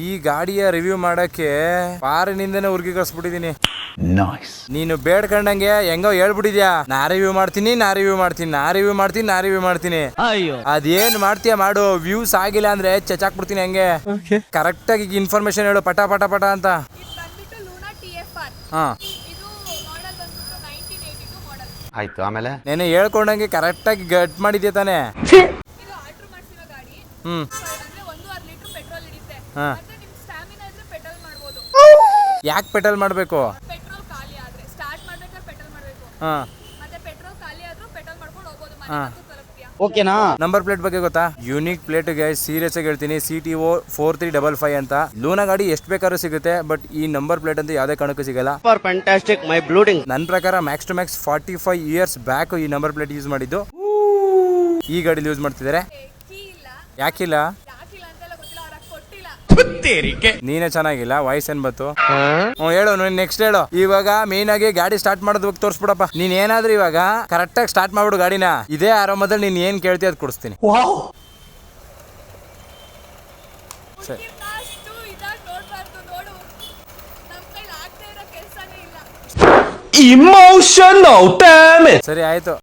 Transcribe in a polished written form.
ಈ ಗಾಡಿಯ ರಿವ್ಯೂ ಮಾಡಕ್ಕೆ ಫಾರಿನಿಂದನೇ ಉರ್ಗಿ ಕಳ್ಸ್ಬಿಟ್ಟಿದೀನಿ. ನೀನು ಬೇಡ್ಕೊಂಡಂಗೆ ಹೆಂಗೋ ಹೇಳ್ಬಿಟ್ಟಿದ್ಯಾ, ನಾ ರಿವ್ಯೂ ಮಾಡ್ತೀನಿ. ಅದೇನ್ ಮಾಡ್ತೀಯ ಮಾಡು, ವ್ಯೂಸ್ ಆಗಿಲ್ಲ ಅಂದ್ರೆ ಚಚಾಕ್ಬಿಡ್ತೀನಿ ಹಂಗೆ. ಕರೆಕ್ಟ್ ಆಗಿ ಇನ್ಫಾರ್ಮೇಶನ್ ಹೇಳು, ಪಟ ಪಟ ಪಟ ಅಂತ. ಹಾ ಆಯ್ತು, ಆಮೇಲೆ ನೆನೆ ಹೇಳ್ಕೊಂಡಂಗೆ ಕರೆಕ್ಟ್ ಆಗಿ ಗಟ್ ಮಾಡಿದ್ಯಾ ತಾನೆ. ಯಾಕೆ ಪೆಟ್ರೋಲ್ ಮಾಡ್ಬೇಕು? ಓಕೆನಾ? ನಂಬರ್ ಪ್ಲೇಟ್ ಬಗ್ಗೆ ಗೊತ್ತಾ? ಯೂನಿಕ್ ಪ್ಲೇಟ್ ಗೈಸ್, ಸೀರಿಯಸ್ ಆಗಿ ಹೇಳ್ತೀನಿ. CTO 4355 ಅಂತ. ಲೂನಾ ಗಾಡಿ ಎಷ್ಟು ಬೇಕಾದ್ರೂ ಸಿಗುತ್ತೆ, ಬಟ್ ಈ ನಂಬರ್ ಪ್ಲೇಟ್ ಅಂತ ಯಾವ್ದೇ ಕಾರಣಕ್ಕೂ ಸಿಗಲ್ಲ. Fantastic, my blooding. ನನ್ನ ಪ್ರಕಾರ max to max 45 years back ಈ ನಂಬರ್ ಪ್ಲೇಟ್ ಯೂಸ್ ಮಾಡಿದ್ದು. ಈ ಗಾಡಿ ಯೂಸ್ ಮಾಡ್ತಿದ್ದಾರೆ. ಯಾಕಿಲ್ಲ? ನೀನೇ ಚೆನ್ನಾಗಿಲ್ಲ, ವಾಯ್ಸ್ ಏನ್ ಬತ್ತು? ಹೇಳು, ನೆಕ್ಸ್ಟ್ ಹೇಳು. ಇವಾಗ ಮೇನ್ ಆಗಿ ಗಾಡಿ ಸ್ಟಾರ್ಟ್ ಮಾಡೋದು ತೋರಿಸ್ಬಿಡಪ್ಪ. ನೀನ್ ಏನಾದ್ರೂ ಇವಾಗ ಕರೆಕ್ಟ್ ಆಗಿ ಸ್ಟಾರ್ಟ್ ಮಾಡ್ಬಿಡು ಗಾಡಿನ. ಇದೇ ಆರಾಮದಲ್ಲಿ ನೀನ್ ಏನ್ ಕೇಳ್ತೀಯ ಅದ್ ಕೊಡಿಸ್ತೀನಿ. Emotional damage. ಸರಿ ಆಯ್ತು.